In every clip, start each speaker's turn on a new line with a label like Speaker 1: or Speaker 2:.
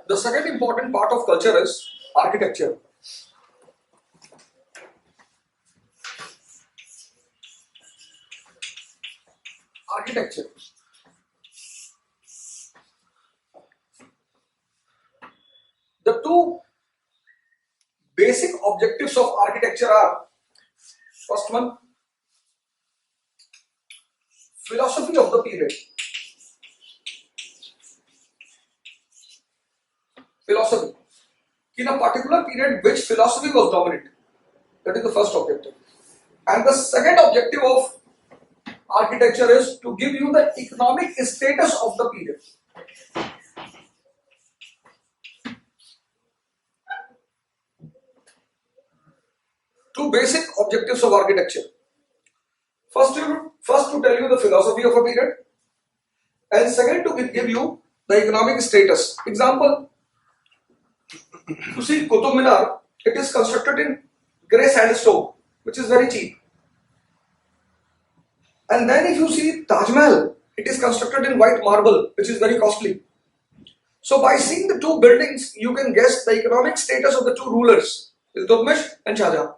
Speaker 1: The second important part of culture is architecture. Architecture. The two basic objectives of architecture are, first one, philosophy of the period. Philosophy. In a particular period, which philosophy was dominant? That is the first objective. And the second objective of architecture is to give you the economic status of the period. Two basic objectives of architecture. First to tell you the philosophy of a period, and second to give you the economic status. Example, you see Qutub Minar, it is constructed in grey sandstone, which is very cheap. And then if you see Taj Mahal, it is constructed in white marble, which is very costly. So by seeing the two buildings, you can guess the economic status of the two rulers, Iltutmish and Shah Jahan.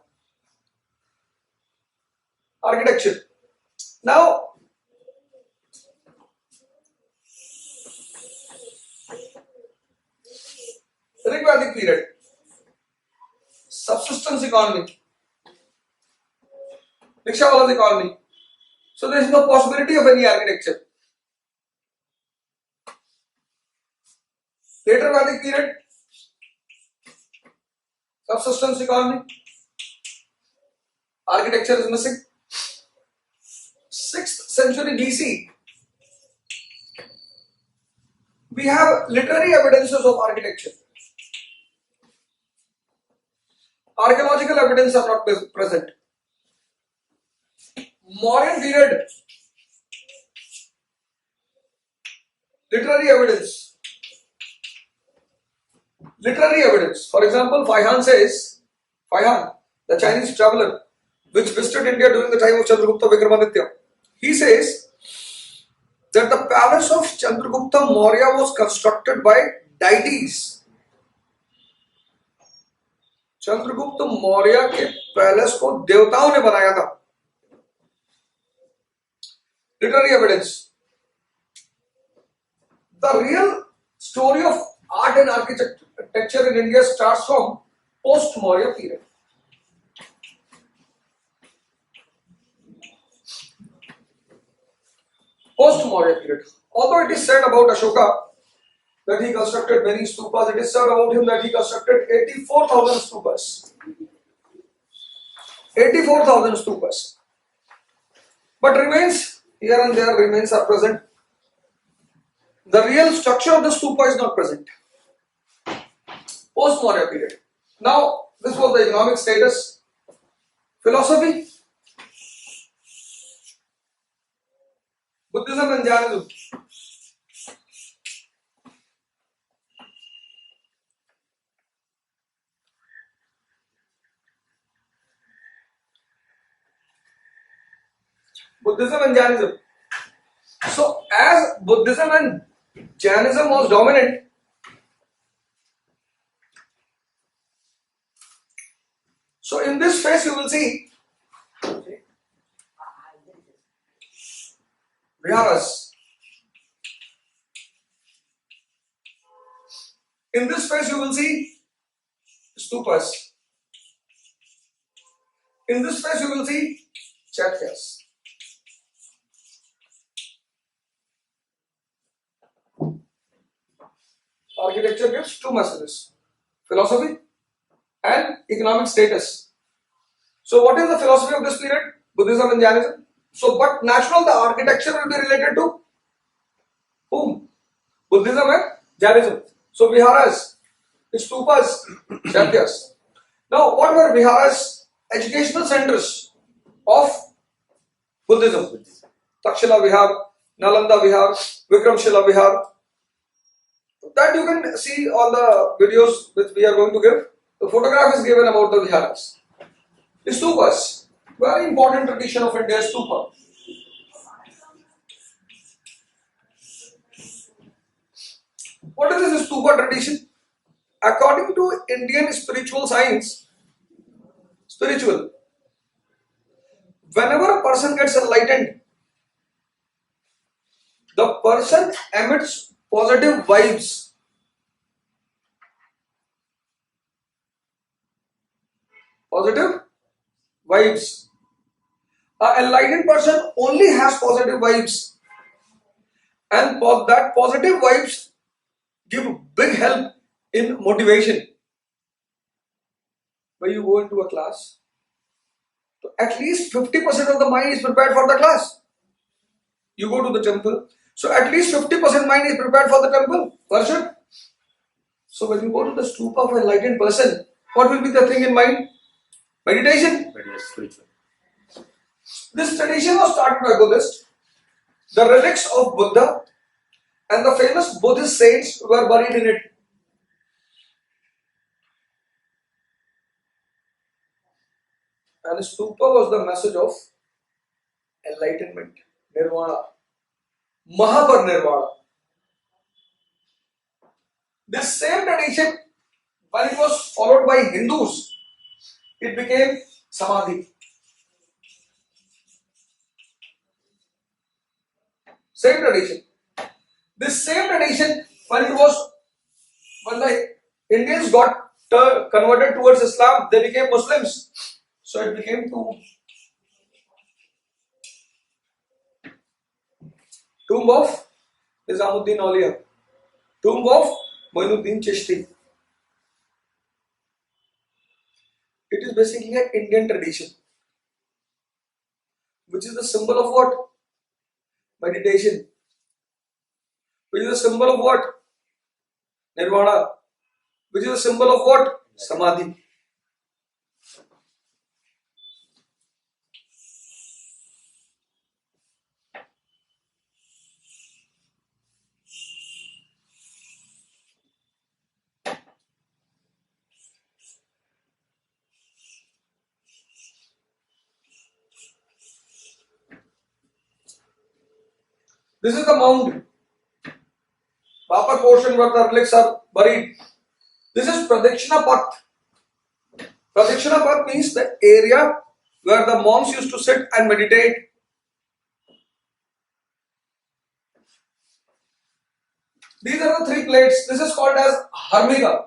Speaker 1: Architecture. Now, Rigvedic period, subsistence economy, rickshaw economy. So there is no possibility of any architecture. Later Vedic period, subsistence economy, architecture is missing. 6th century BC, we have literary evidences of architecture. Archaeological evidence are not present. Mauryan period, literary evidence. Literary evidence. For example, Faihan says, Faihan, the Chinese traveler, which visited India during the time of Chandragupta Vikramaditya, he says that the palace of Chandragupta Maurya was constructed by deities. Chandragupta Maurya के palace को देवताओं ने बनाया था. Literary evidence. The real story of art and architecture in India starts from post-Maurya period. Post-Maurya period. Although it is said about Ashoka that he constructed many stupas, it is said about him that he constructed 84,000 stupas. 84,000 stupas. But remains here and there, remains are present. The real structure of the stupa is not present. Post-Maurya period. Now, this was the economic status. Philosophy. Buddhism and Jainism. Buddhism and Jainism. So, as Buddhism and Jainism was dominant, so in this phase you will see viharas. In this phase you will see stupas. In this phase you will see chaityas. Architecture gives two messages: philosophy and economic status. So what is the philosophy of this period? Buddhism and Jainism. So but natural the architecture will be related to whom? Buddhism and Jainism. So viharas, stupas, chaityas. Now what were viharas? Educational centers of Buddhism. Takshila Vihar, Nalanda Vihar, Vikramshila Vihar. That you can see all the videos which we are going to give. The photograph is given about the viharas. Stupas, very important tradition of India, stupa. What is this stupa tradition? Indian spiritual science, spiritual, whenever a person gets enlightened, the person emits positive vibes. Positive vibes. An enlightened person only has positive vibes, and that positive vibes give big help in motivation. When you go into a class, so at least 50% of the mind is prepared for the class. You go to the temple, so at least 50% mind is prepared for the temple worship. So when you go to the stupa of an enlightened person, what will be the thing in mind? Meditation.
Speaker 2: Spiritual.
Speaker 1: This tradition was started by Buddhists. The relics of Buddha and the famous Buddhist saints were buried in it. And the stupa was the message of enlightenment, nirvana, Mahaparinirvana. This same tradition, when it was followed by Hindus, it became Samadhi. Same tradition. This same tradition, when the Indians got converted towards Islam, they became Muslims. So it became tomb of Nizamuddin Auliya, tomb of Moinuddin Chishti. It is basically an Indian tradition, which is the symbol of what? Meditation. Which is a symbol of what? Nirvana. Which is a symbol of what? Samadhi. This is the mound, the upper portion where the relics are buried. This is Pradakshina Path. Pradakshina Path means the area where the monks used to sit and meditate. These are the three plates. This is called as Harmika.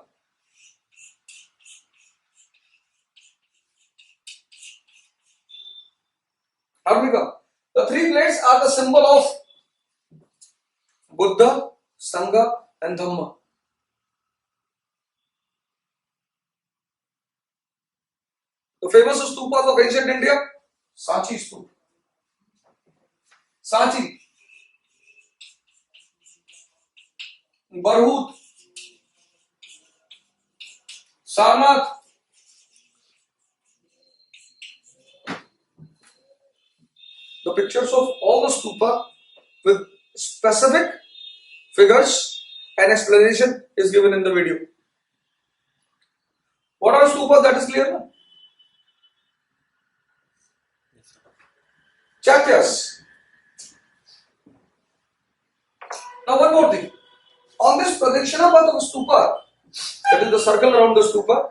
Speaker 1: Harmika. The three plates are the symbol of Buddha, Sangha and Dhamma. The famous stupas of ancient India, Sanchi Stupa. Sanchi, Barhut, Sarnath, the pictures of all the stupa with specific figures and explanation is given in the video. What are stupas? That is clear now? Chaityas. Now one more thing. On this Pradakshina Path of stupa, that is the circle around the stupa,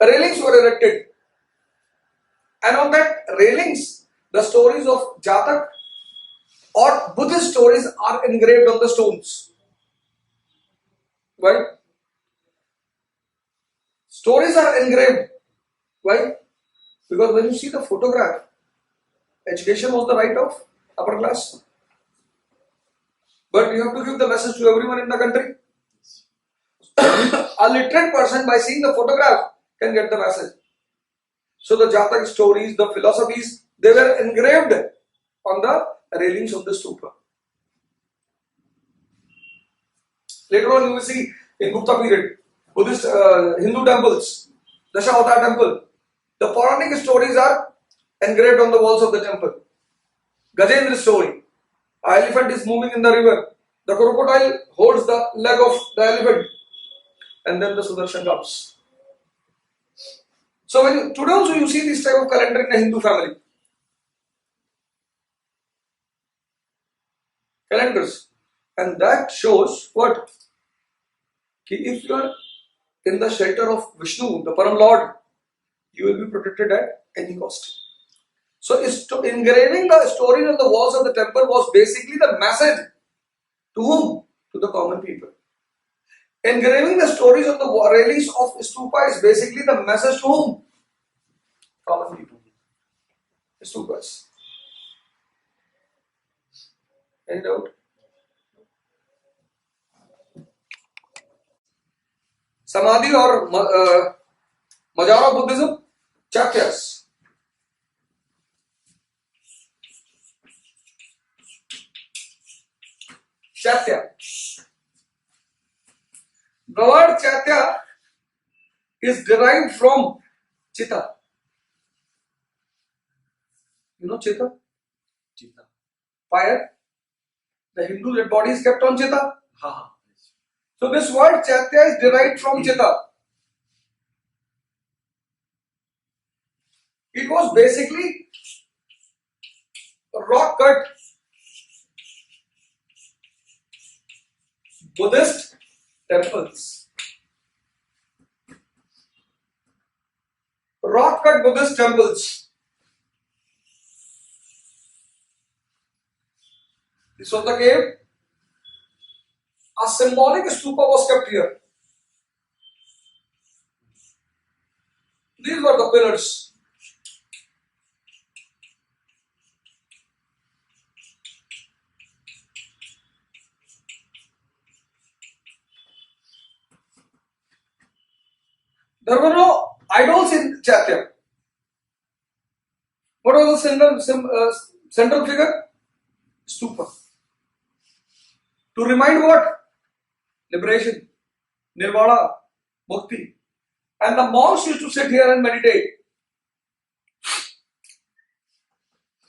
Speaker 1: railings were erected. And on that railings, the stories of Jatak or Buddhist stories are engraved on the stones. Why? Stories are engraved. Why? Because when you see the photograph, education was the right of upper class. But you have to give the message to everyone in the country. A literate person, by seeing the photograph, can get the message. So the Jatak stories, the philosophies, they were engraved on the railings of the stupa. Later on, you will see in Gupta period, Buddhist Hindu temples, Dashavatar temple, the Puranic stories are engraved on the walls of the temple. Gajendra story, an elephant is moving in the river, the crocodile holds the leg of the elephant, and then the Sudarshan comes. So today also you see this type of calendar in a Hindu family. Calendars. And that shows what? If you are in the shelter of Vishnu, the Param Lord, you will be protected at any cost. So engraving the stories on the walls of the temple was basically the message to whom? To the common people. Engraving the stories on the railings of stupa is basically the message to whom? Common people. Stupas. Any doubt? Samadhi or Majara Buddhism? Chakyas. Chaitya. The word Chaitya is derived from Chitta. You know Chitta?
Speaker 2: Chitta.
Speaker 1: Fire. The Hindu dead body is kept on Chitta.
Speaker 2: Ha.
Speaker 1: So this word Chaitya is derived from Chitta. It was basically rock cut Buddhist temples. Rock cut Buddhist temples. This was the cave. A symbolic stupa was kept here. These were the pillars. There were no idols in Chaitya. What was the central figure? Stupa. To remind what? Liberation, Nirvana, Mukti. And the monks used to sit here and meditate.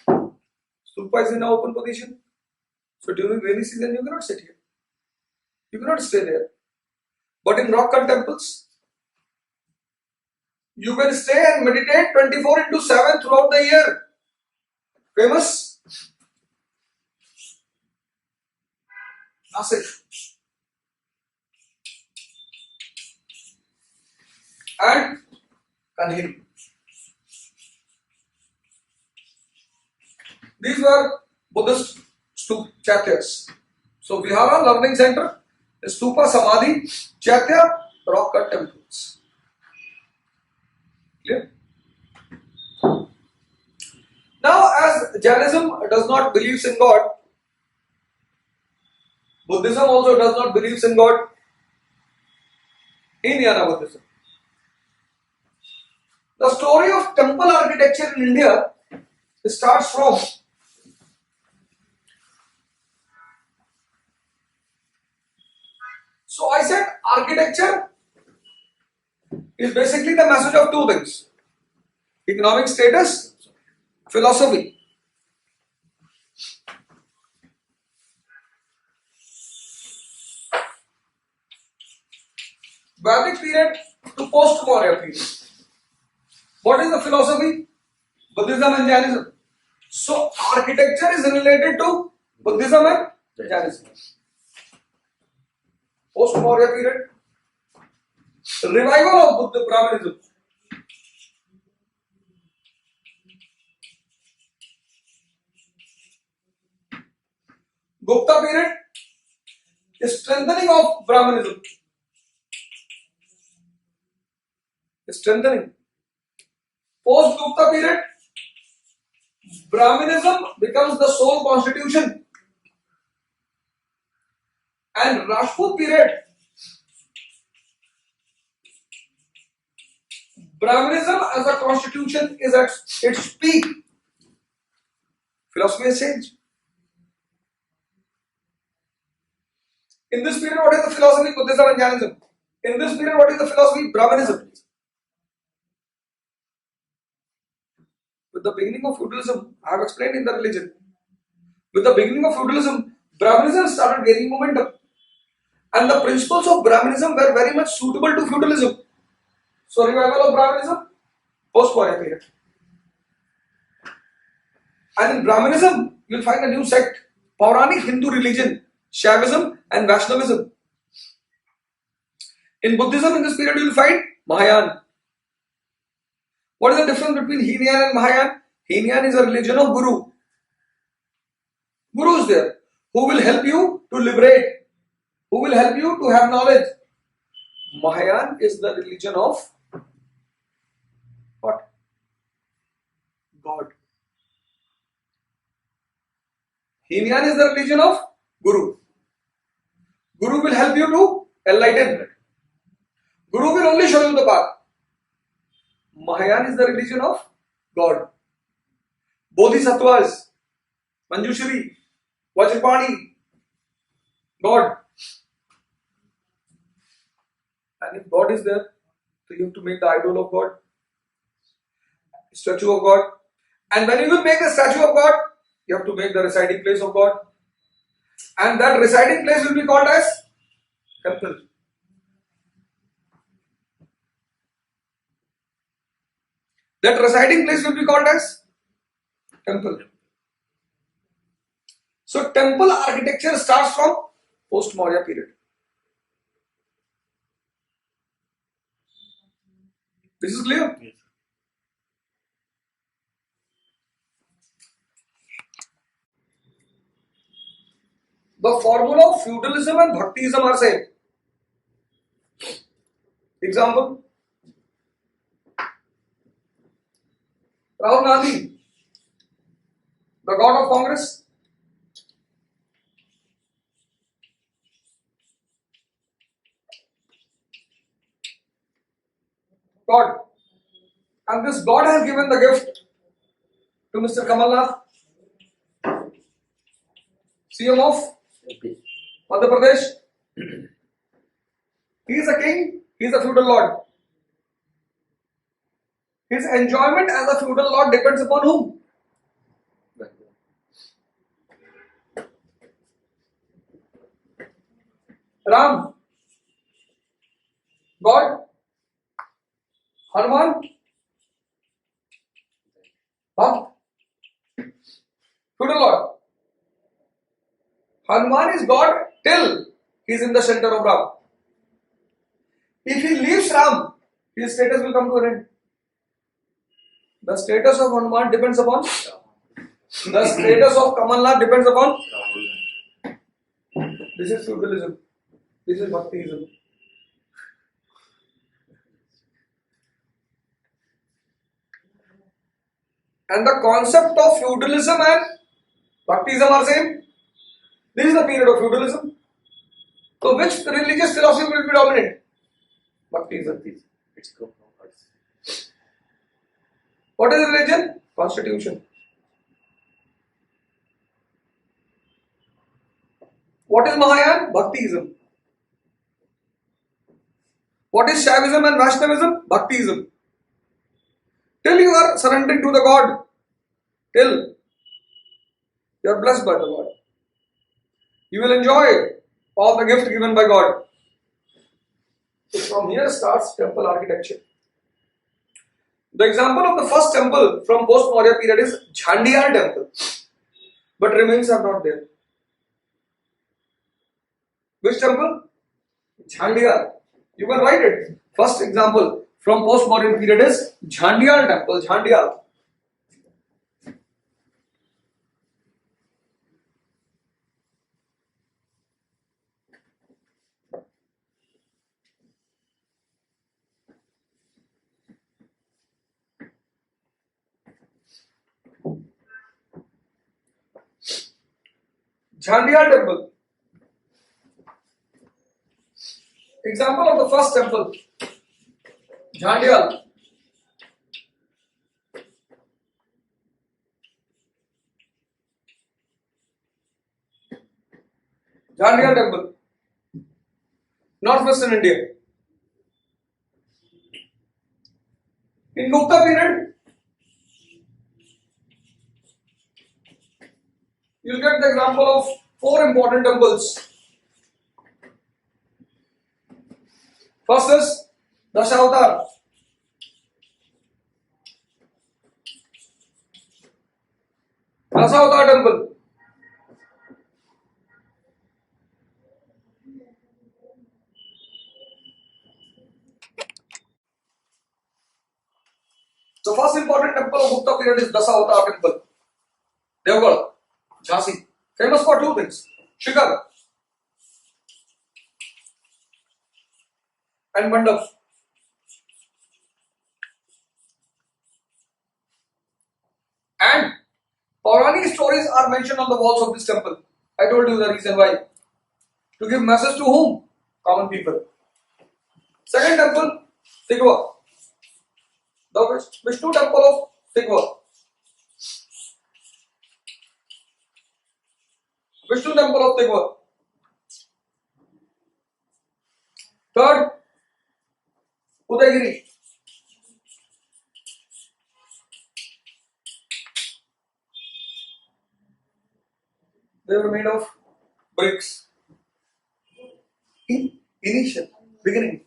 Speaker 1: Stupa is in an open position. So during rainy season, you cannot sit here. You cannot stay there. But in rock cut temples, you can stay and meditate 24/7 throughout the year. Famous? Nasik. And Kanhiri. These were Buddhist Chaityas. So Vihara, learning center, Stupa, Samadhi, Chaitya, rock cut temples. Clear? Now, as Jainism does not believe in God, Buddhism also does not believe in God. In Jnana Buddhism, the story of temple architecture in India starts from so I said architecture is basically the message of two things: economic status, philosophy. Vedic period to post-Maurya period. What is the philosophy? Buddhism and Jainism. So architecture is related to Buddhism and Jainism. Post-Maurya period. Revival of Buddha Brahmanism. Gupta period. Strengthening of Brahmanism. Strengthening. Post-Gupta period, Brahmanism becomes the sole constitution. And Rajput period, Brahmanism as a constitution is at its peak. Philosophy has changed. In this period, what is the philosophy? Buddhism and Jainism. In this period, what is the philosophy? Brahmanism. With the beginning of feudalism, I have explained in the religion. With the beginning of feudalism, Brahmanism started gaining momentum. And the principles of Brahmanism were very much suitable to feudalism. So, revival of Brahmanism, post-Maurya period. And in Brahmanism, you will find a new sect, Pauranic Hindu religion, Shaivism and Vaishnavism. In Buddhism, in this period, you will find Mahayana. What is the difference between Hinayan and Mahayana? Hinayan is a religion of Guru. Guru is there who will help you to liberate, who will help you to have knowledge. Mahayana is the religion of what? God. Hinayan is the religion of Guru. Guru will help you to enlighten. Guru will only show you the path. Mahayana is the religion of God. Bodhisattvas, Manjushri, Vajrapani, God. And if God is there, so you have to make the idol of God, statue of God. And when you will make the statue of God, you have to make the residing place of God. And that residing place will be called as temple. That residing place will be called as temple. So temple architecture starts from post-Maurya period. This is clear?
Speaker 2: Yes.
Speaker 1: The formula of feudalism and Bhaktism are same. Example, Rahul Gandhi, the god of Congress. God. And this God has given the gift to Mr. Kamal Nath, CM of Madhya Pradesh. He is a king, he is a feudal lord. His enjoyment as a feudal lord depends upon whom? Ram, God, Hanuman, Bhakt, feudal lord. Hanuman is God till he is in the center of Ram. If he leaves Ram, his status will come to an end. The status of Hanuman depends upon, the status of Kamal Nath depends upon. This is feudalism. This is Bhaktism. And the concept of feudalism and Bhaktism are same. This is the period of feudalism. So which religious philosophy will be dominant? Bhaktism.
Speaker 2: It's go from us.
Speaker 1: What is religion? Constitution. What is Mahayana? Bhaktism. What is Shaivism and Vaishnavism? Bhaktism. Till you are surrendering to the God, till you are blessed by the God, you will enjoy all the gift given by God. So from here starts temple architecture. The example of the first temple from post-Maurya period is Jhandiyar temple, but remains are not there. Which temple? Jhandiyar. You can write it. First example from post-Mauryan period is Jhandiyar temple. Jhandiyar. Jhandiyar temple. Example of the first temple. Jhandiyar. Jhandiyar temple. Northwestern India. In Gupta period, you will get the example of 4 important temples. First is Dashavatar. Dashavatar temple. of period is Dasa Avatar temple. Devgarh, Jhansi, famous for two things: Shikhar and Mandap. And Pauranic stories are mentioned on the walls of this temple. I told you the reason why. To give message to whom? Common people. Second temple, Tigwa. The Vishnu temple of Tigwa. Vishnu temple of Tigwa. Third, Udayagiri. They were made of bricks. Initial, beginning.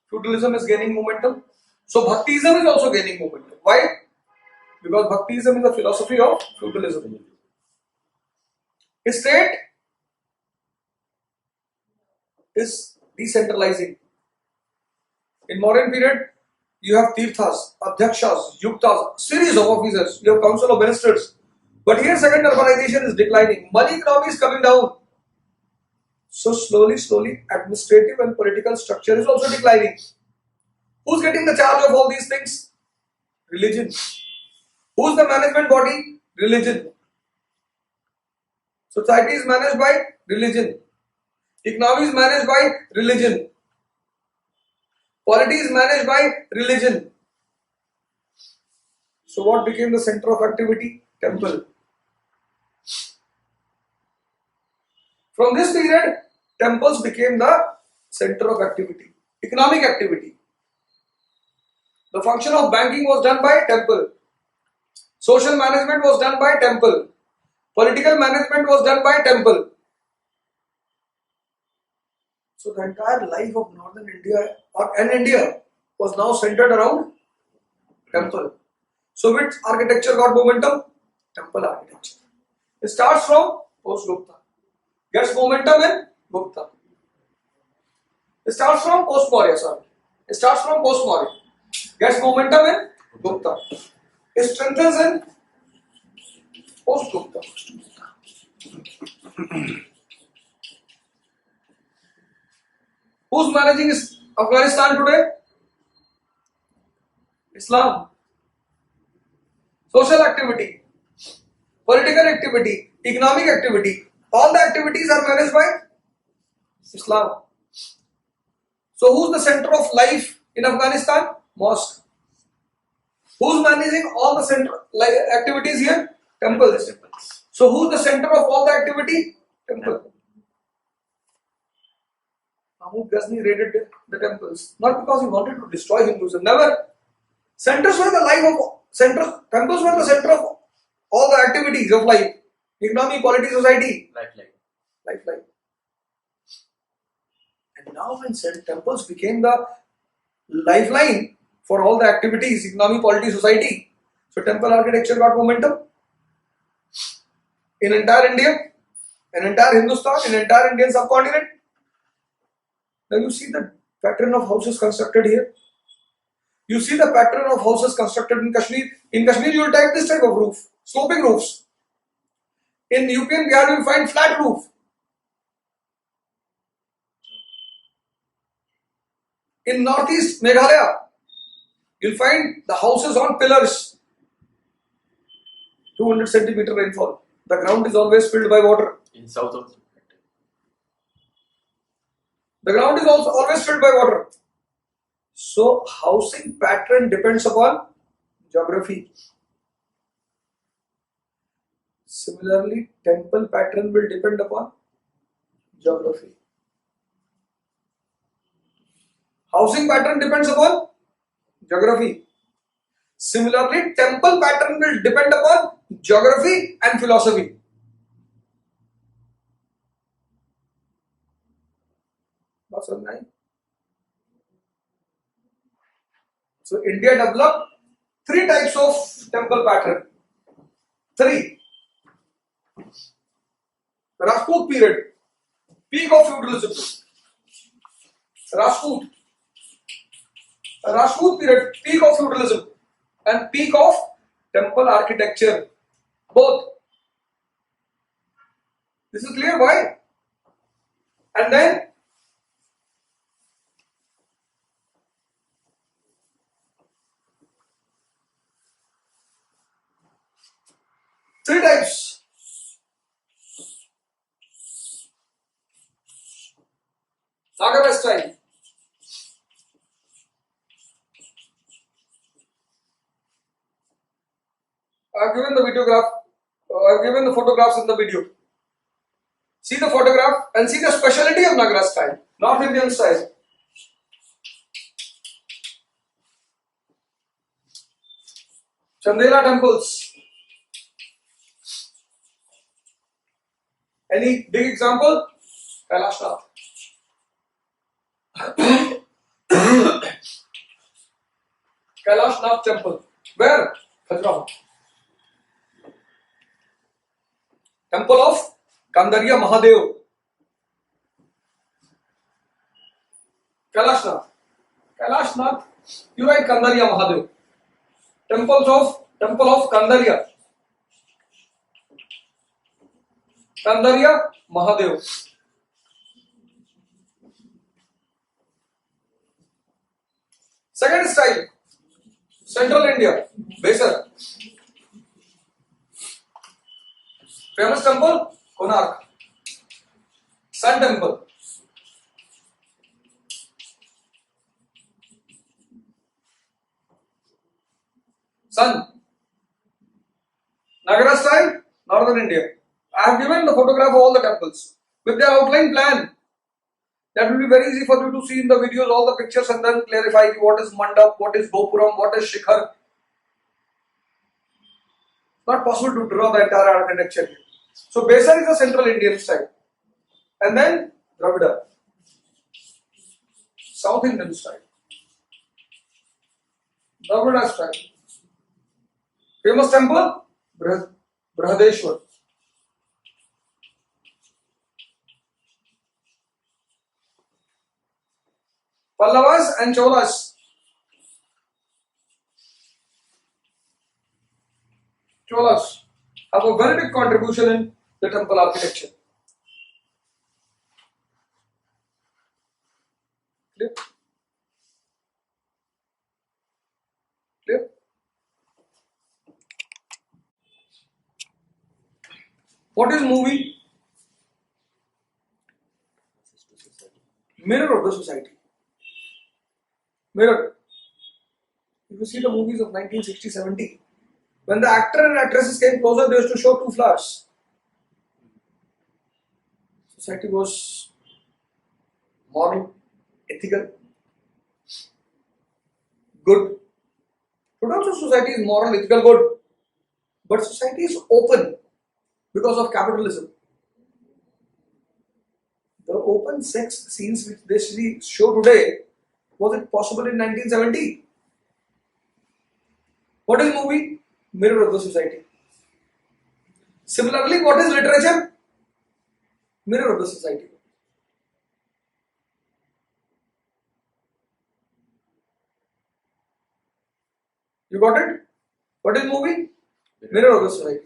Speaker 1: Feudalism is gaining momentum. So Bhaktism is also gaining momentum. Why? Because Bhaktism is a philosophy of feudalism. State is decentralizing. In modern period, you have tirthas, adhyakshas, yuktas, series of officers. You have council of ministers. But here, second urbanization is declining. Money economy is coming down. So slowly, administrative and political structure is also declining. Who's getting the charge of all these things? Religion. Who's the management body? Religion. Society is managed by religion. Economy is managed by religion. Polity is managed by religion. So what became the center of activity? Temple. From this period, temples became the center of activity. Economic activity. The function of banking was done by temple. Social management was done by temple. Political management was done by temple. So the entire life of northern India and India was now centered around temple. So which architecture got momentum? Temple architecture. It starts from post-Gupta. Gets momentum in Gupta. It starts from post-Maurya, sorry. It starts from post-Maurya. Gets momentum in Gupta. It strengthens in post-Gupta. Who's managing Afghanistan today? Islam. Social activity, political activity, economic activity, all the activities are managed by Islam. So who's the center of life in Afghanistan? Mosque. Who's managing all the center activities here? Temples. So who's the center of all the activity? Temple. Mahmud Ghazni raided the temples, not because he wanted to destroy Hinduism. Never. Temples were the center of all the activities of life. Economy, polity, society. Lifeline. And now when temples became the lifeline for all the activities, economy, polity, society. So temple architecture got momentum. In entire India, in entire Hindustan, in entire Indian subcontinent. Now you see the pattern of houses constructed here. You see the pattern of houses constructed in Kashmir. In Kashmir, you will type this type of roof, sloping roofs. In UP and Bihar, you will find flat roof. In northeast Meghalaya, you will find the houses on pillars. 200 centimeter rainfall. The ground is always filled by water.
Speaker 2: In south also.
Speaker 1: The ground is also always filled by water. So housing pattern depends upon geography. Similarly, temple pattern will depend upon geography. Housing pattern depends upon geography. Similarly, temple pattern will depend upon geography and philosophy. What's on 9? So India developed 3 types of temple pattern. 3. Rajput period, peak of feudalism. Rajput period, peak of feudalism. and peak of temple architecture. Both. This is clear why? And then three types. Nagara style. I have given the videograph. I have given the photographs in the video. See the photograph and see the speciality of Nagara style, North Indian style. Chandela temples. Any big example? Kailash Nath temple. Where? Khajuraho. Temple of Kandaria Mahadev. Kailash Nath. You write Kandaria Mahadev. Temple of Kandaria. Kandaria Mahadev. Second style, Central India, Besar. Famous temple, Konark. Sun temple. Sun. Nagara style, Northern India. I have given the photograph of all the temples with their outline plan. That will be very easy for you to see in the videos all the pictures and then clarify what is mandap, what is gopuram, what is shikhar. Not possible to draw the entire architecture. So Besar is a Central Indian style. And then Dravida, South Indian style. Dravida style. Famous temple, Brihadeshwar. Pallavas and Cholas. Cholas have a very big contribution in the temple architecture. Clear? Clear? What is movie? Mirror of the society. Mirror. If you see the movies of 1960-70, when the actor and actresses came closer, they used to show two flowers. Society was moral, ethical, good. Today also society is moral, ethical, good. But society is open because of capitalism. The open sex scenes which they show today, was it possible in 1970? What is movie? Mirror of the society. Similarly, what is literature? Mirror of the society. You got it? What is movie? Mirror of the society.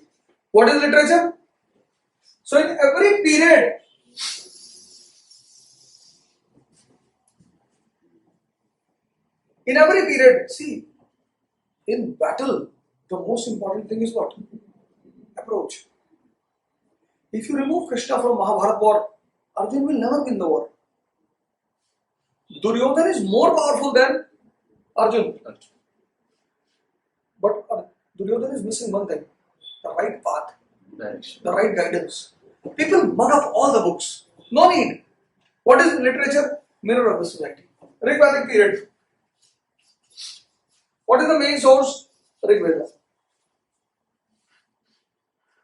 Speaker 1: What is literature? So in every period, see, in battle, the most important thing is what? Approach. If you remove Krishna from Mahabharata war, Arjun will never win the war. Duryodhana is more powerful than Arjun. But Duryodhana is missing one thing, the right path, the right guidance. People mug up all the books. No need. What is literature? Mirror of the society. Rigvedic period. What is the main source? Rig Veda.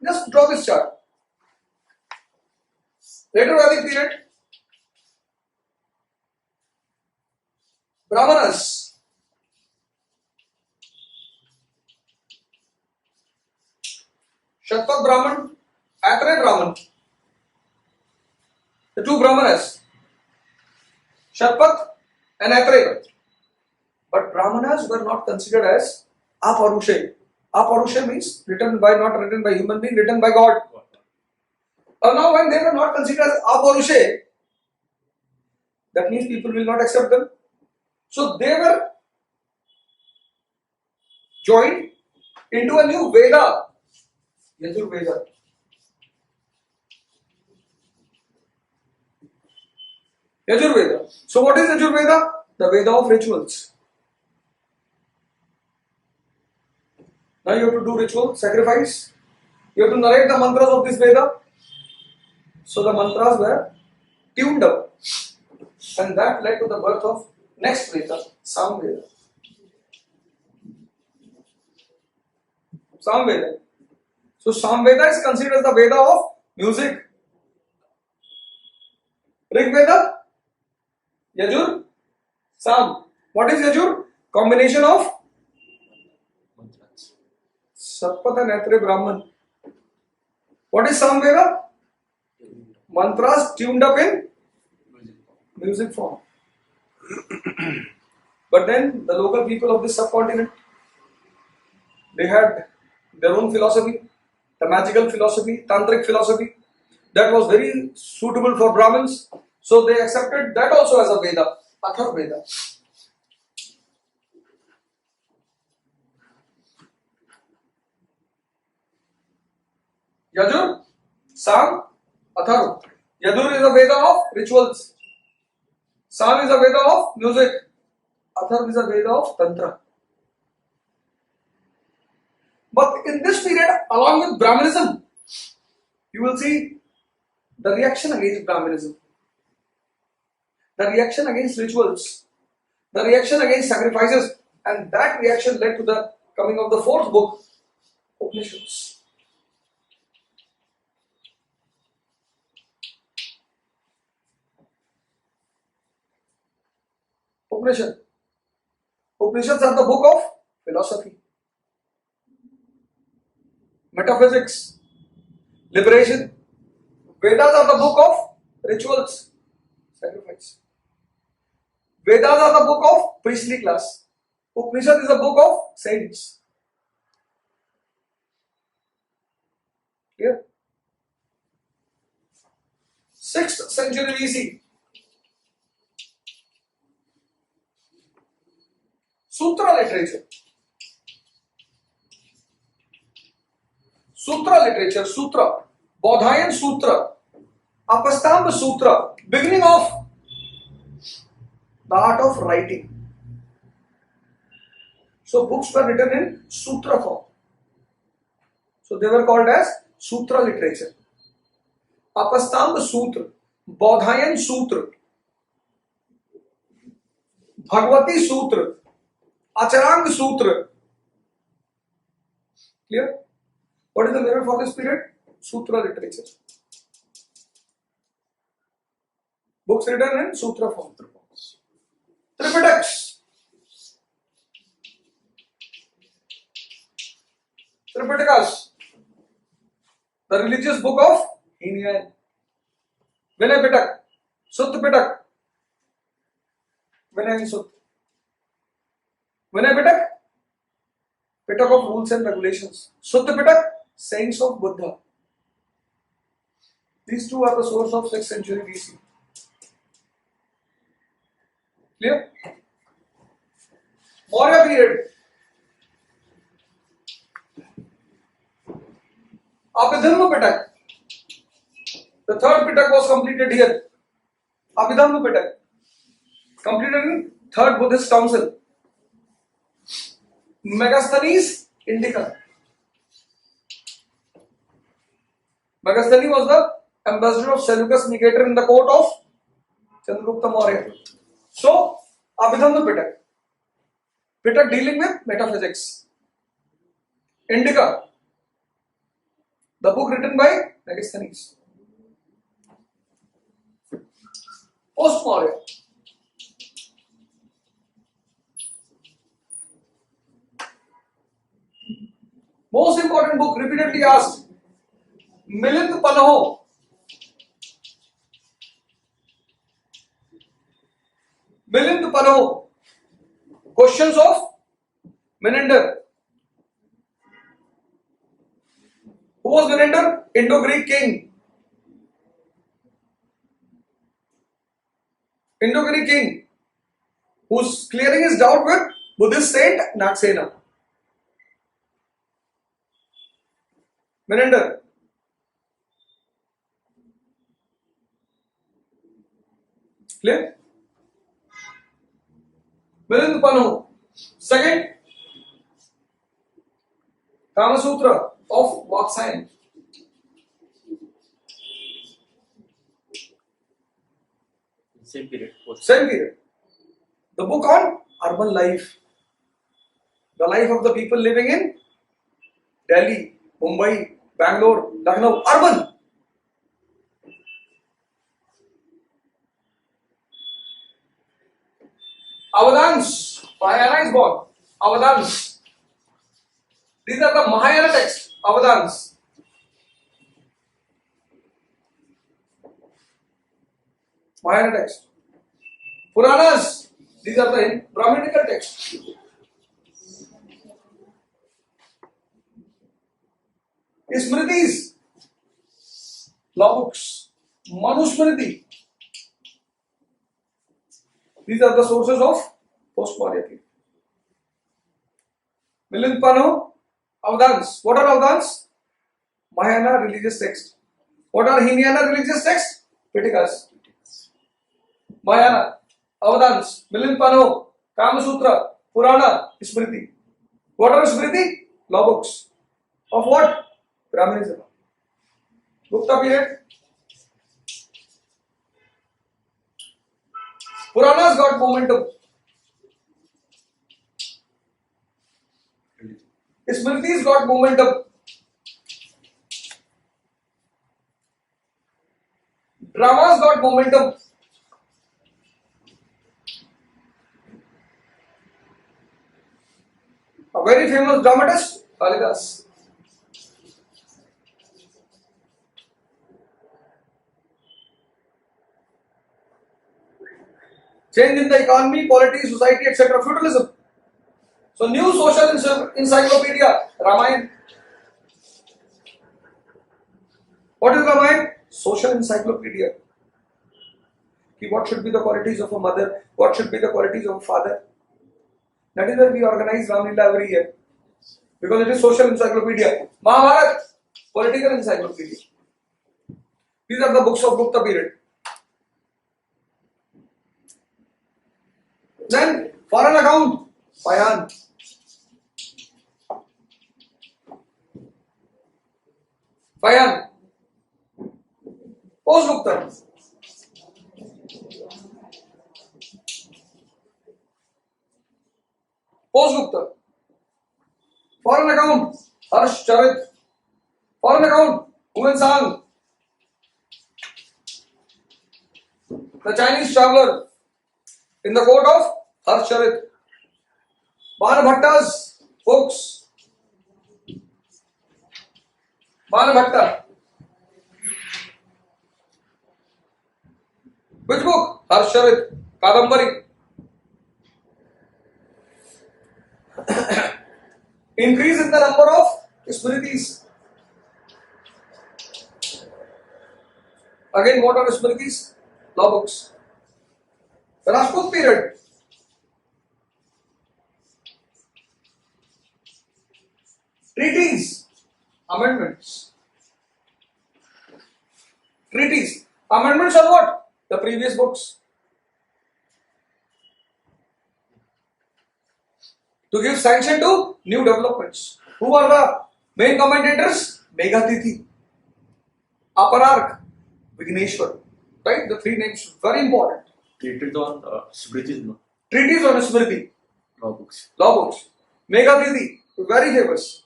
Speaker 1: Just draw this chart. Later Vedic period. Brahmanas. Shatpat Brahman, Atre Brahman. The two Brahmanas. Shatpat and Atre. But Brahmanas were not considered as Aparushe. Aparushe means written by, not written by human being, written by God. Now when they were not considered as Aparushe, that means people will not accept them. So they were joined into a new Veda, Yajurveda. Yajurveda. So what is Yajurveda? The Veda of rituals. Now you have to do ritual, sacrifice. You have to narrate the mantras of this Veda. So the mantras were tuned up. And that led to the birth of next Veda, Samveda. Samveda. So Samveda is considered as the Veda of music. Rig Veda, Yajur, Sam. What is Yajur? Combination of
Speaker 2: Mantras.
Speaker 1: Satpatha Netre Brahman. What is Samveda? Mantras tuned up in music form. But then the local people of this subcontinent, they had their own philosophy, the magical philosophy, tantric philosophy, that was very suitable for Brahmins. So they accepted that also as a Veda, Athar Veda. Yajur, Sam, Athar. Yajur is a Veda of rituals. Sam is a Veda of music. Athar is a Veda of Tantra. But in this period, along with Brahmanism, you will see the reaction against Brahmanism, the reaction against rituals, the reaction against sacrifices, and that reaction led to the coming of the fourth book, Upanishads. Upanishads are the book of philosophy, metaphysics, liberation. Vedas are the book of rituals, sacrifice. Vedas are the book of priestly class. Upanishad is a book of saints. Clear? 6th century BC. Sutra literature. Sutra. Bodhayan Sutra. Apastamba Sutra. Beginning of the art of writing. So books were written in sutra form. So they were called as Sutra literature. Apastamba Sutra. Bodhayan Sutra. Bhagavati Sutra. Acharang Sutra. Clear? What is the mirror for this period? Sutra literature. Books written in sutra form. Tripitaks. Tripitakas. The religious book of Hindu. Vinay Pitak. Sutta Pitak. Vinay and Sutta. Vinay Pitak. Pitak of rules and regulations. Sutta Pitak. Sayings of Buddha. These two are the source of 6th century BC. Clear? Maurya period. Abhidharma Pitak. The third Pitak was completed here. Abhidharma Pitak. Completed in third Buddhist Council. Megasthenes Indica. Megastheni was the ambassador of Seleucus Nicator in the court of Chandragupta Maurya. So, Abhidharma Pitak. Pitak dealing with metaphysics. Indica. The book written by Megasthenes. Post Maurya. Most important book repeatedly asked. Milind Panaho. Milind Panaho. Questions of Menander. Who was Menander? Indo-Greek king. Indo-Greek king who's clearing his doubt with Buddhist saint Naxena. Menander. Clear? Milind Panu. Second, Kama Sutra of Vatsayana.
Speaker 2: Same period.
Speaker 1: Same period. The book on urban life. The life of the people living in Delhi, Mumbai, Bangalore, Lucknow, urban. Avadans. Mahayana is born. Avadans. These are the Mahayana texts. Avadans. Mahayana text. Puranas. These are the Brahminical texts. Smritis. Law books. Manusmriti. These are the sources of post-Maurya period. Milind Pano, Avadans. What are Avadans? Mahayana religious text. What are Hinayana religious texts? Pitikas. Mahayana, Avadans, Milind Pano, Kama Sutra, Purana, Smriti. What are Smriti? Law books. Of what? Brahmanism. Gupta period. Puranas got momentum. Smritis got momentum. Dramas got momentum. A very famous dramatist, Kalidas. Change in the economy, polity, society, etc. Feudalism. So, new social encyclopedia, Ramayana. What is Ramayana? Social encyclopedia. What should be the qualities of a mother? What should be the qualities of a father? That is why we organize Ramlila every year. Because it is social encyclopedia. Mahabharata, political encyclopedia. These are the books of Gupta period. Then, foreign account, Payan. Payan. Post Gupta. Post Gupta. Foreign account, Harsh Charit. Foreign account, Huan Sang. The Chinese traveler in the court of Harsh Charit. Banabhatta's books. Banabhatta. Which book? Harsh Charit. Kadambari. Increase in the number of Smritis. Again, what are Smritis? Law books. The Rajput period. Treaties. Amendments. Treaties. Amendments are what? The previous books. To give sanction to new developments. Who are the main commentators? Meghatiti, Aparark, Vigneshwar. Right? The three names, very important.
Speaker 2: Treated on Smritis, no?
Speaker 1: Treaties on Smriti.
Speaker 2: Law books.
Speaker 1: Law books. Meghatiti, very famous.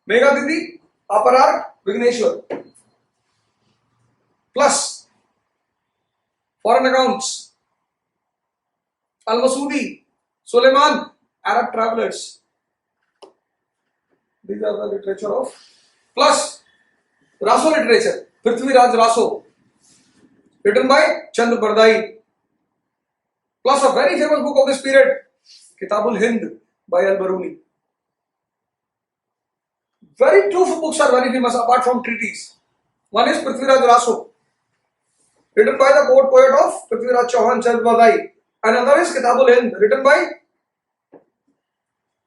Speaker 1: Meghatiti, Aparark, Vigneshwar. Plus, foreign accounts. Al-Masudi, Suleiman, Arab travelers. These are the literature of. Plus, Raso literature. Prithviraj Raso. Written by Chandra Bardai. Plus a very famous book of this period. Kitabul Hind by Al-Baruni. Very two books are very famous apart from treaties. One is Prithviraj Raso, written by the court poet of Prithviraj Chauhan Chand Badai. Another is Kitabul Hind, written by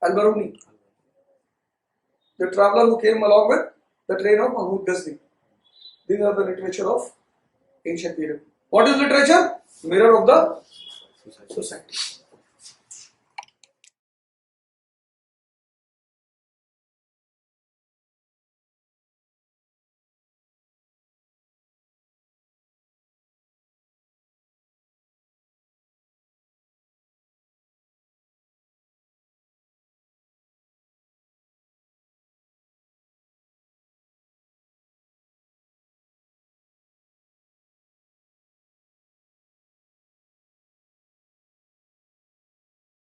Speaker 1: Al-Baruni, the traveler who came along with the train of Mahmud Ghazni. These are the literature of ancient period. What is literature? Mirror of the society.